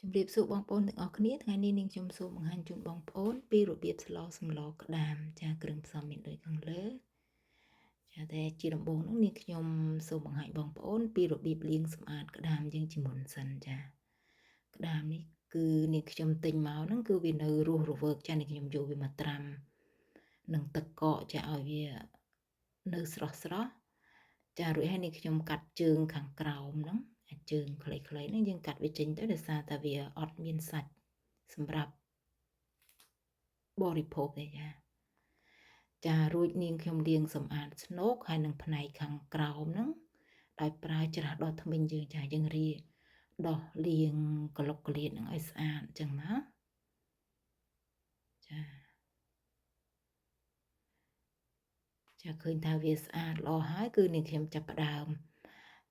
ជំរាបសួរបងប្អូនទាំងអស់គ្នាថ្ងៃនេះនាងខ្ញុំសូមបង្ហាញជូនបងប្អូនពីរបៀបស្លសម្លក្តាមចាគ្រឿងផ្សំមានដូចខាងលើចាតែជាដំបូងនោះនាងខ្ញុំសូមបង្ហាញបងប្អូនពីរបៀបលាងសម្អាតក្តាមយើងជាមុនសិនចាក្តាមនេះគឺនាងខ្ញុំទិញមកហ្នឹងគឺវានៅរស់រវើកចានាងខ្ញុំយកវាមកត្រាំនឹងទឹកកកចាឲ្យវានៅស្រស់ចារួចហើយនាងខ្ញុំកាត់ជើងខាងក្រោមហ្នឹងជើងខ្លីៗហ្នឹងយើងកាត់វាចេញទៅដោយសារតែវាអត់មានសាច់សម្រាប់បរិភោគទេចារួចនាងខ្ញុំលាងសម្អាតស្នូកហើយនឹងផ្នែកខាងក្រោមហ្នឹងដោយប្រើច្រាសដុសធ្មេញយើងចាយើងរៀដោះលាងក្លុកក្លៀតហ្នឹងឲ្យស្អាតអញ្ចឹងណាចាឃើញថាវាស្អាតល្អហើយគឺនាងខ្ញុំចាប់ផ្ដើម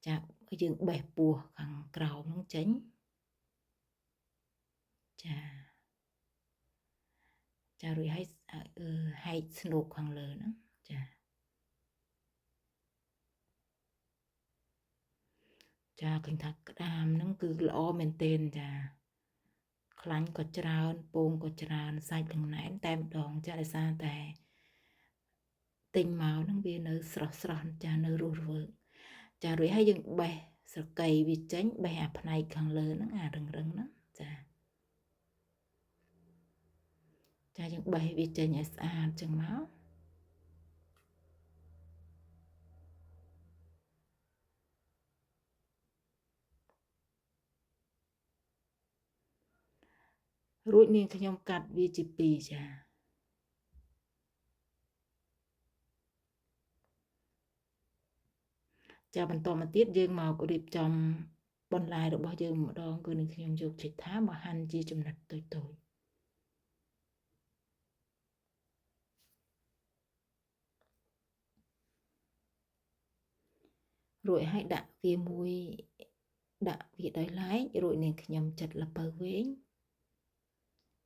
ចាយើងបេះពោះខាងក្រោមហ្នឹងចេញចារួចឲ្យហែកស្នូកខាងលើហ្នឹងចាឃើញថាក្តាមហ្នឹងគឺល្អមែនទែនចាខ្លាញ់ក៏ច្រើនពងក៏ច្រើនសាច់នឹងណែនតែម្ដងចាដោយសារតែទិញមកហ្នឹងវានៅស្រស់ចានៅរស់រវើកចារួចហើយយើងបេះស្រកីវាចេញបេះអាផ្នែកខាងលើហ្នឹងអារឹងហ្នឹងចាយើងបេះវាចេញឲ្យស្អាតចឹងមករួចនាងខ្ញុំកាត់វាជាពីរចាបន្តមកទៀតយើងមករៀបចំបន្លែរបស់យើងម្ដងគឺនាងខ្ញុំយកចេកថាមកហាន់ជាចំណិតតូចរួចហើយដាក់វាដោយឡែករួចនាងខ្ញុំចិតល្ពៅវែង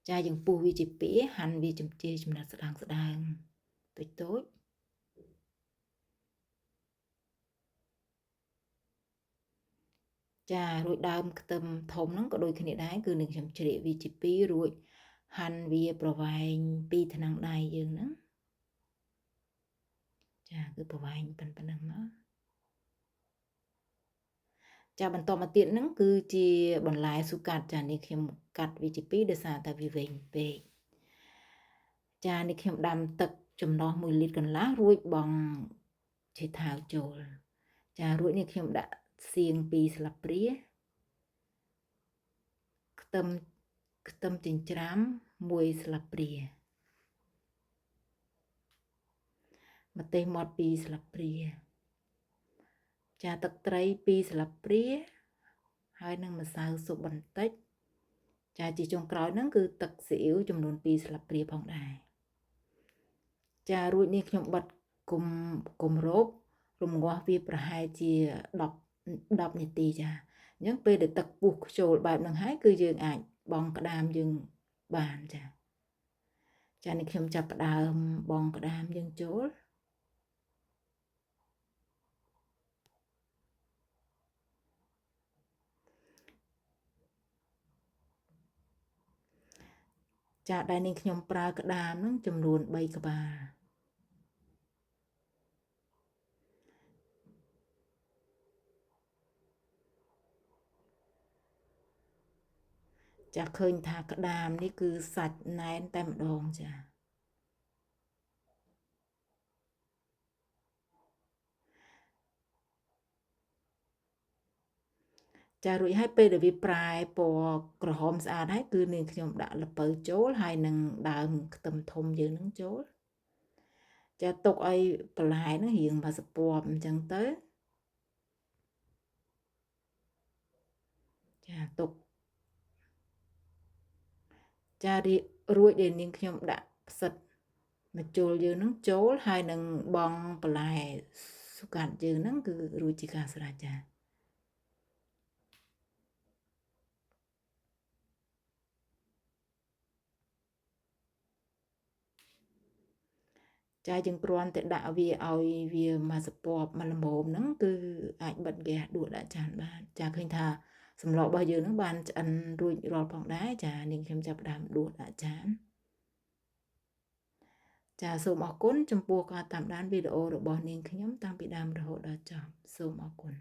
ចាយើងពុះវាជាពីរហាន់វាជាចំណិតស្ដើងតូចចារួចដើមខ្ទឹមធំហ្នឹងក៏ដូចគ្នាដែរគឺនឹងខ្ញុំជ្រៀកវាជាពីររួចហាន់វាប្រវែង2ថ្នាំងដៃយើងហ្នឹងចាគឺប្រវែងប៉ុណ្ណឹងមកចាបន្តមកទៀតហ្នឹងគឺជាបន្លែស៊ូកាត់ចានេះខ្ញុំកាត់វាជាពីរដោយសារតែវាវែងពេកចានេះខ្ញុំដាំទឹកចំណោះ1លីត្រកន្លះរួចបង់ឆៃថាវចូលចារួចនេះខ្ញុំដាក់សៀង2ស្លាបព្រាខ្ទឹមចិញ្ច្រាំ1ស្លាបព្រាម្ទេសម៉ដ្ឋ2ស្លាបព្រាចាទឹកត្រី2ស្លាបព្រាហើយនឹងម្សៅស៊ុបបន្តិចចាជាចុងក្រោយហ្នឹងគឺទឹកស៊ីអ៊ីវចំនួន2ស្លាបព្រាផងដែរចារួចនេះខ្ញុំបិទគម្របរំងាស់វាប្រហែលជា10នាទីចាអញ្ចឹងពេលដែលទឹកពុះខ្ជុលបែបហ្នឹងហើយគឺយើងអាចបង់ក្តាមយើងបានចានេះខ្ញុំចាប់ផ្ដើមបង់ក្តាមយើងចូលចាដែលនាងខ្ញុំប្រើក្តាមហ្នឹងចំនួន3ក្បាលចាឃើញថាក្តាមនេះគឺសាច់ណែនតែម្ដងចារួចហើយពេលដែលវាប្រែពណ៌ក្រហមស្អាតហើយគឺនាងខ្ញុំដាក់ល្ពៅចូលហើយនឹងដើមខ្ទឹមធំយើងនឹងចូលចាទុកឲ្យបន្លែហ្នឹងរៀងមកសពអញ្ចឹងទៅចាទុកចារួចដែលនាងខ្ញុំដាក់ផ្សិតម្ជុលយើងនឹងចូលហើយនឹងបងបន្លែស៊ុកាត់យើងហ្នឹងគឺរួចជាការស្រេចចាយើងគ្រាន់តែដាក់វាឲ្យវាមកសពមកល្មមហ្នឹងគឺអាចបិទហ្គាសដួសដាក់ចានបានចាឃើញថា សម្លរបស់យើងនឹងបានឆ្អិនរួចរាល់ផងដែរចានាងខ្ញុំចាប់ផ្ដើមដួសដាក់ចានចាសូមអរគុណចំពោះការតាមដានវីដេអូរបស់នាងខ្ញុំតាំងពីដើមរហូតដល់ចប់សូមអរគុណ